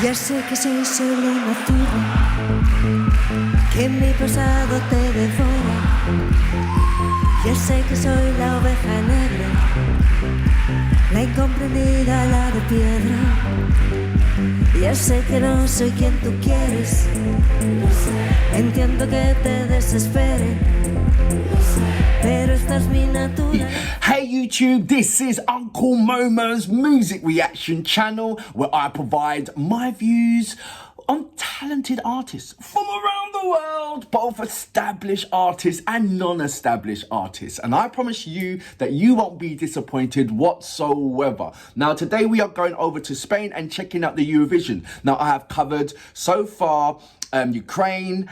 Ya sé que soy solo una zurra, que mi pasado te devora. Ya sé que soy la oveja negra, la incomprendida, la de piedra. Ya sé que no soy quien tú quieres, entiendo que te desespere, pero esta es mi naturaleza. Hey YouTube, this is Uncle Momo's music reaction channel where I provide my views on talented artists from around the world, both established artists and non-established artists. And I promise you that you won't be disappointed whatsoever. Now, today we are going over to Spain and checking out the Eurovision. Now, I have covered so far Ukraine,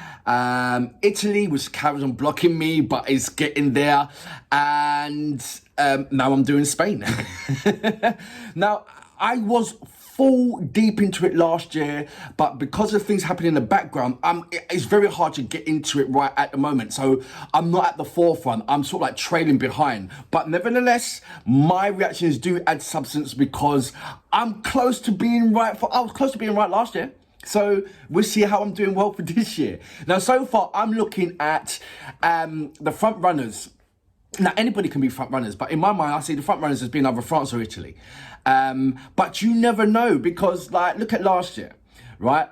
Italy, which carries on blocking me, but it's getting there. And now I'm doing Spain. Now, I was full deep into it last year, but because of things happening in the background, it's very hard to get into it right at the moment. So I'm not at the forefront. I'm sort of like trailing behind. But nevertheless, my reactions do add substance because I'm close to being right. I was close to being right last year. So we'll see how I'm doing well for this year. Now, so far, I'm looking at the front runners. Now, anybody can be front runners, but in my mind, I see the front runners as being either France or Italy. But you never know because, like, look at last year, right?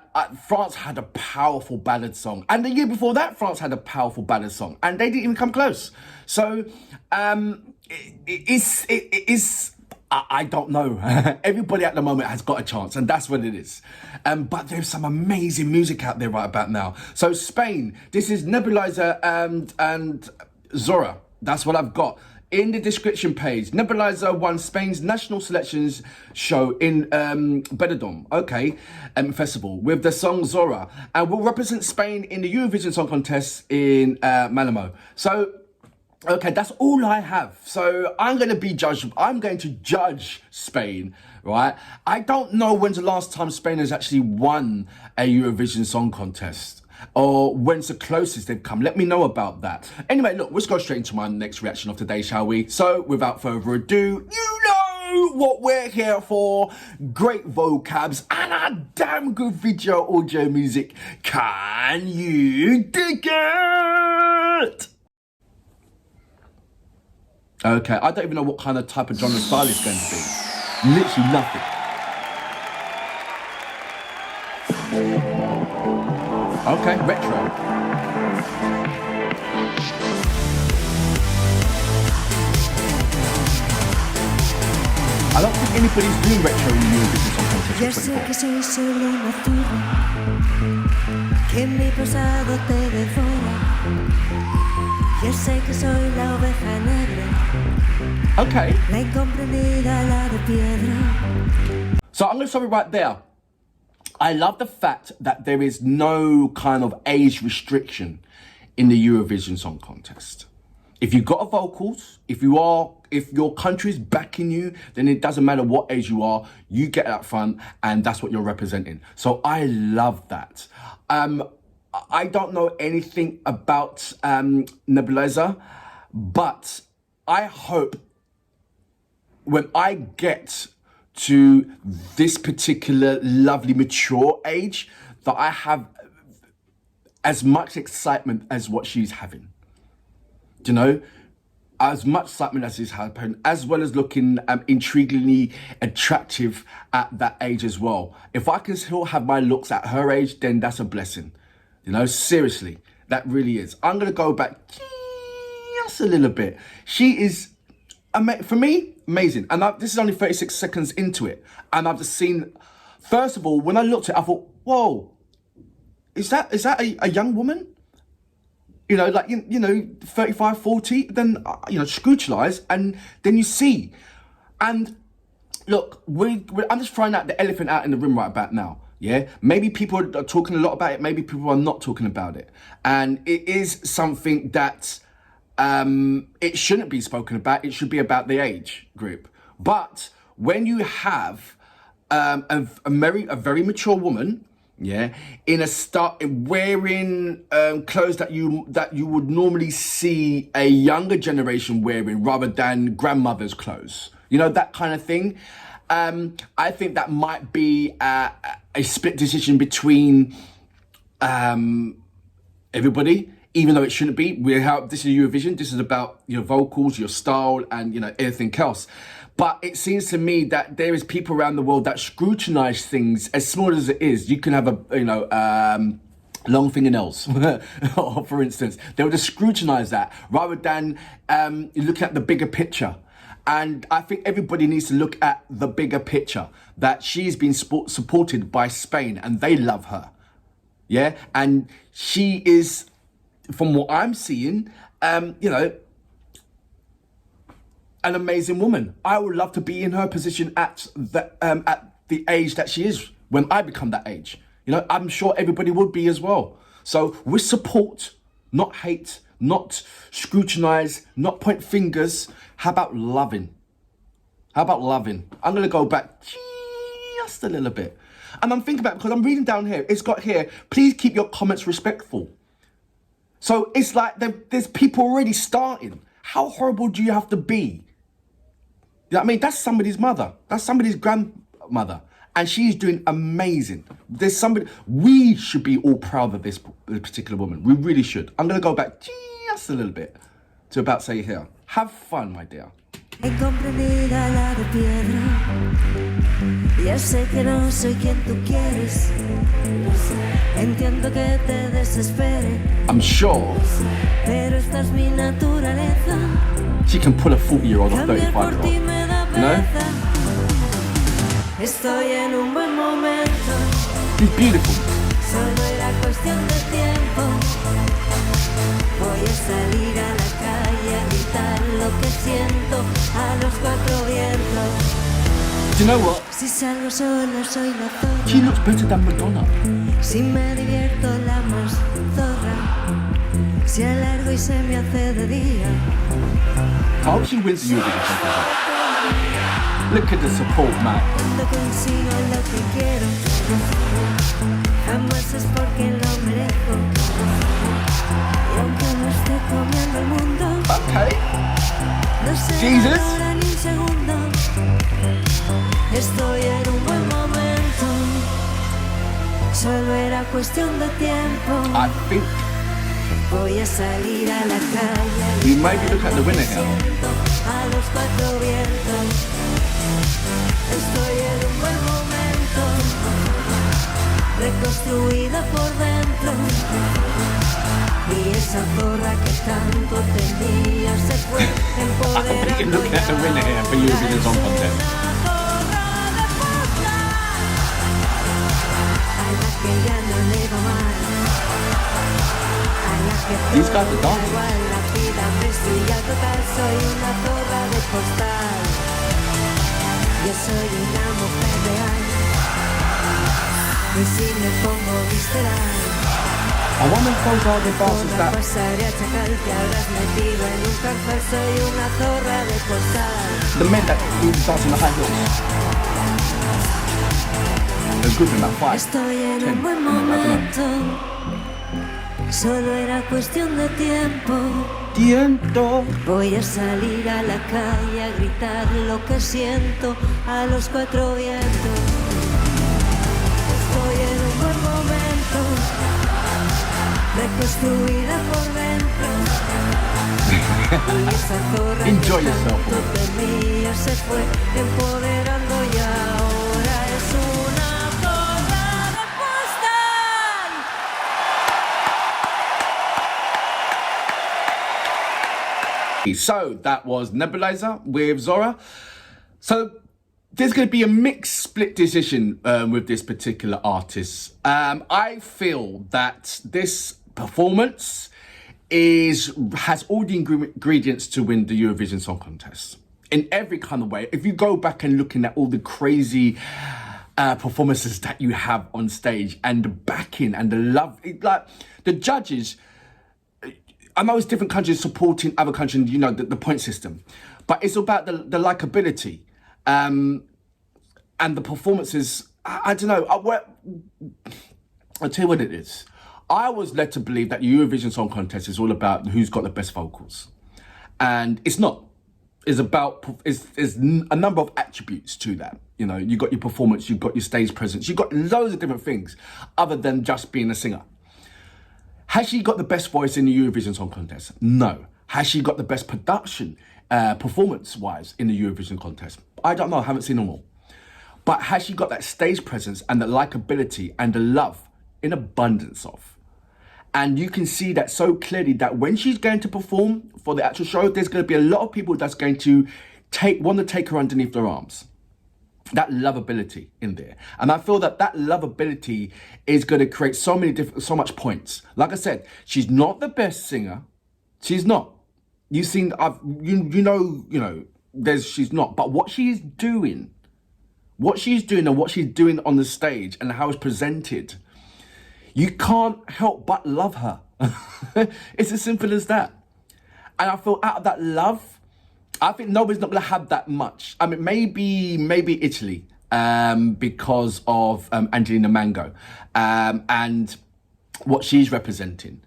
France had a powerful ballad song. And the year before that, France had a powerful ballad song. And they didn't even come close. So I don't know. Everybody at the moment has got a chance, and that's what it is. But there's some amazing music out there right about now. So Spain, this is Nebulossa and Zorra. That's what I've got in the description page. Nebulossa won Spain's national selections show in Benidorm, festival with the song Zorra, and will represent Spain in the Eurovision Song Contest in Malmö. So, okay, that's all I have. So I'm going to judge Spain, right? I don't know when's the last time Spain has actually won a Eurovision Song Contest, or when's the closest they've come. Let me know about that. Anyway, look, let's go straight into my next reaction of today, shall we? So without further ado, you know what we're here for. Great vocabs and a damn good video audio music. Can you dig it? Okay, I don't even know what kind of type of genre style it's going to be. Literally nothing. Okay, retro. I don't think anybody's doing retro in the Eurovision Song Contest. Ya sé que soy solo una zurra, que mi pasado te devora. Ya sé que soy la oveja negra, Okay. la incomprendida, la de piedra. So I'm going to stop it right there. I love the fact that there is no kind of age restriction in the Eurovision Song Contest. If you've got a vocals, if your country's backing you, then it doesn't matter what age you are, you get up front and that's what you're representing. So I love that. I don't know anything about Nebulossa, but I hope when I get to this particular lovely mature age that I have as much excitement as what she's having. Do you know? As much excitement as she's having, as well as looking intriguingly attractive at that age as well. If I can still have my looks at her age, then that's a blessing. You know, seriously, that really is. I'm going to go back just a little bit. She is, for me, amazing. And this is only 36 seconds into it. And I've just seen, first of all, when I looked at it, I thought, whoa, is that a young woman? You know, like, you know, 35, 40, then, you know, scrutinize, and then you see. And look, I'm just throwing out the elephant out in the room right about now. Yeah, maybe people are talking a lot about it. Maybe people are not talking about it. And it is something that it shouldn't be spoken about. It should be about the age group. But when you have a very mature woman, yeah, wearing clothes that you would normally see a younger generation wearing rather than grandmother's clothes, you know, that kind of thing. I think that might be a split decision between everybody, even though it shouldn't be. This is Eurovision. This is about your vocals, your style, and everything else. But it seems to me that there is people around the world that scrutinize things as small as it is. You can have long fingernails, for instance. They'll just scrutinize that rather than looking at the bigger picture. And I think everybody needs to look at the bigger picture, that she's been supported by Spain and they love her. Yeah. And she is, from what I'm seeing, an amazing woman. I would love to be in her position at the age that she is when I become that age. I'm sure everybody would be as well. So with support, not hate, not scrutinize, not point fingers. How about loving? I'm going to go back just a little bit. And I'm thinking about, because I'm reading down here, it's got here, please keep your comments respectful. So it's like there's people already starting. How horrible do you have to be? You know what I mean? That's somebody's mother. That's somebody's grandmother. And she's doing amazing. We should be all proud of this particular woman. We really should. I'm going to go back just a little bit to about say here. Have fun, my dear. Incomprendida la de piedra. Ya sé que no soy quien tú quieres. Entiendo que te desespere. I'm sure. Pero esta es mi naturaleza. She can pull a 40-year-old or 35-year-old. You know? Estoy en un buen momento. She's beautiful. Solo era cuestión de tiempo. Voy a salir a la calle a gritar lo que siento a los cuatro vientos. Do you know what? Si salgo sola soy la zorra. She looks better than Madonna. Si me divierto la más zorra. Si alargo y se me hace de día. I hope she wins the Eurovision Song Contest. Look at the support, man. Cuando consigo lo que quiero, jamás es porque lo merezco. Y aunque no esté comiendo el mundo, Okay. no sé Jesus. ahora ni un segundo. Estoy en un buen momento. Solo era cuestión de tiempo. I think Voy a salir a la calle. we maybe look at the winner here. A los cuatro vientos. Estoy en un buen momento. Reconstruida por dentro. Y esa zorra que tanto tenía se fue I think you empoderando. look at the winner here for Eurovision Song Contest. A la que ya no le va mal. A la que These guys are dancing. igual la vida me sigue a tocar. Soy una zorra de postal. Yo soy una mujer real. Y si me pongo visceral, I wonder if those are the dancers una that pasaré a chacal que habrás metido en un cárcel. Soy una zorra de postal. the men that do the dance in the high heels. They're good in that fight. Estoy en 10. un buen I don't know. momento. Solo era cuestión de tiempo. Tiento. Voy a salir a la calle a gritar lo que siento a los cuatro vientos. Estoy en un buen momento, reconstruida por dentro. Y esa zorra Enjoy que yourself. tanto temía se fue empoderando y ahora es una zorra de postal. So that was Nebulossa with Zorra. So there's going to be a mixed split decision with this particular artist. I feel that this performance has all the ingredients to win the Eurovision Song Contest in every kind of way. If you go back and looking at all the crazy performances that you have on stage and the backing and the love, like the judges, I know it's different countries supporting other countries, the point system, but it's about the likability and the performances. I don't know. I'll tell you what it is. I was led to believe that the Eurovision Song Contest is all about who's got the best vocals. And it's not. is a number of attributes to that. You know, you got your performance, you've got your stage presence, you've got loads of different things other than just being a singer. Has she got the best voice in the Eurovision Song Contest? No. Has she got the best production, performance-wise, in the Eurovision Contest? I don't know, I haven't seen them all. But has she got that stage presence and the likability and the love in abundance of? And you can see that so clearly that when she's going to perform for the actual show, there's going to be a lot of people that's going to want to take her underneath their arms. That lovability in there. And I feel that lovability is going to create so much points. Like I said, she's not the best singer. She's not. You've seen, she's not. But what she's doing and what she's doing on the stage and how it's presented, you can't help but love her. It's as simple as that. And I feel out of that love, I think nobody's not going to have that much. I mean, maybe Italy, because of Angelina Mango and what she's representing.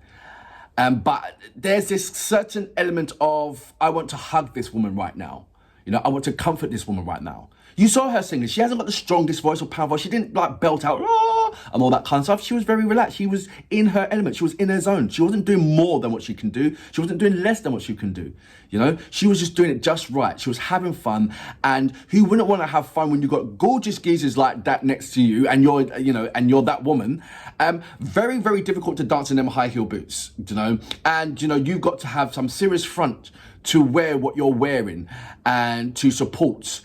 But there's this certain element of, I want to hug this woman right now. You know, I want to comfort this woman right now. You saw her singing. She hasn't got the strongest voice or power voice. She didn't like belt out and all that kind of stuff. She was very relaxed. She was in her element. She was in her zone. She wasn't doing more than what she can do. She wasn't doing less than what she can do. You know, she was just doing it just right. She was having fun. And who wouldn't want to have fun when you've got gorgeous geezers like that next to you and you're that woman? Very, very difficult to dance in them high heel boots, you know? And, you know, you've got to have some serious front to wear what you're wearing and to support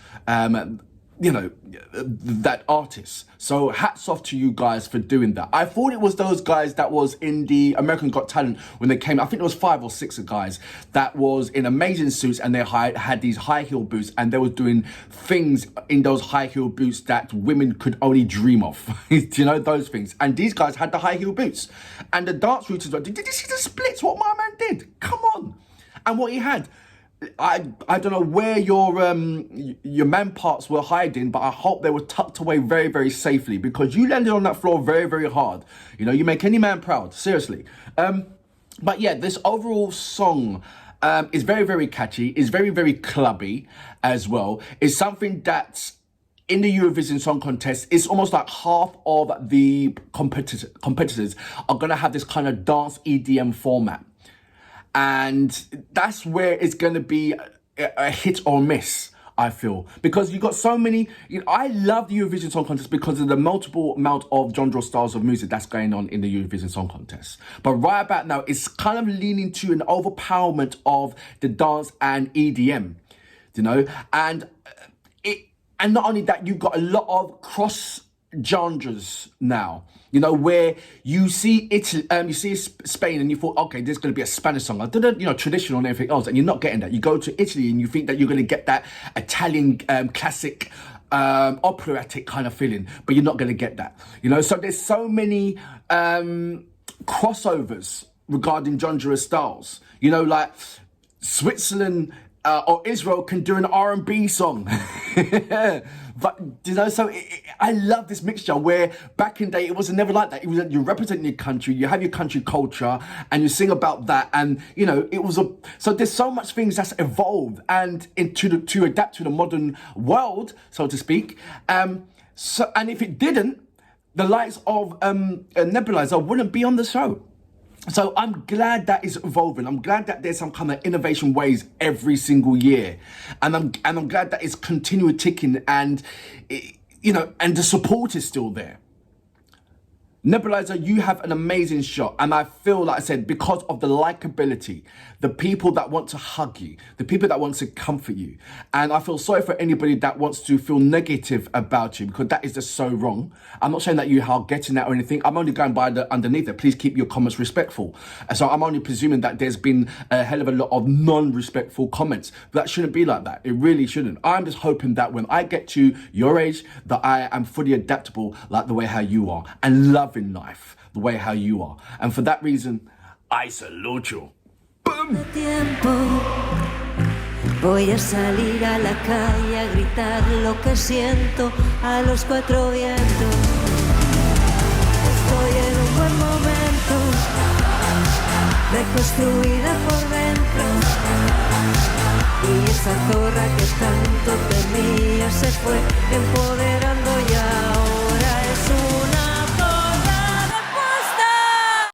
that artist. So hats off to you guys for doing that. I thought it was those guys that was in the American Got Talent when they came. I think there was 5 or 6 guys that was in amazing suits and they had these high heel boots and they were doing things in those high heel boots that women could only dream of. You know, those things. And these guys had the high heel boots. And the dance routines were, did you see the splits? What my man did? Come on. And what he had, I don't know where your man parts were hiding, but I hope they were tucked away very, very safely because you landed on that floor very, very hard. You know, you make any man proud, seriously. But yeah, this overall song is very, very catchy. Is very, very clubby as well. It's something that's in the Eurovision Song Contest. It's almost like half of the competitors are going to have this kind of dance EDM format. And that's where it's going to be a hit or miss, I feel. Because you've got so many... I love the Eurovision Song Contest because of the multiple amount of genre styles of music that's going on in the Eurovision Song Contest. But right about now, it's kind of leaning to an overpowerment of the dance and EDM, you know? And not only that, you've got a lot of cross genres now, you know, where you see Italy, you see Spain and you thought, okay, there's going to be a Spanish song, you know, traditional and everything else, and you're not getting that. You go to Italy and you think that you're going to get that Italian classic operatic kind of feeling, but you're not going to get that, you know. So there's so many crossovers regarding genre styles, you know, like Switzerland or Israel can do an R&B song. But, you know, so I love this mixture where back in the day, it was never like that. It was you're representing your country, you have your country culture, and you sing about that. And, you know, so there's so much things that's evolved and to adapt to the modern world, so to speak. And if it didn't, the likes of Nebulossa wouldn't be on the show. So I'm glad that it's evolving. I'm glad that there's some kind of innovation ways every single year. And I'm glad that it's continuing ticking and, you know, and the support is still there. Nebulossa, you have an amazing shot. And I feel, like I said, because of the likability, the people that want to hug you, the people that want to comfort you. And I feel sorry for anybody that wants to feel negative about you because that is just so wrong. I'm not saying that you are getting that or anything. I'm only going by the underneath it. Please keep your comments respectful. And so I'm only presuming that there's been a hell of a lot of non-respectful comments. But that shouldn't be like that. It really shouldn't. I'm just hoping that when I get to your age, that I am fully adaptable like the way how you are and loving life the way how you are. And for that reason, I salute you. Boom! Voy a salir a la calle a gritar lo que siento a los 4 vientos. Estoy en un buen momento, reconstruida por dentro. Y esa zorra que tanto temía se fue empoderada.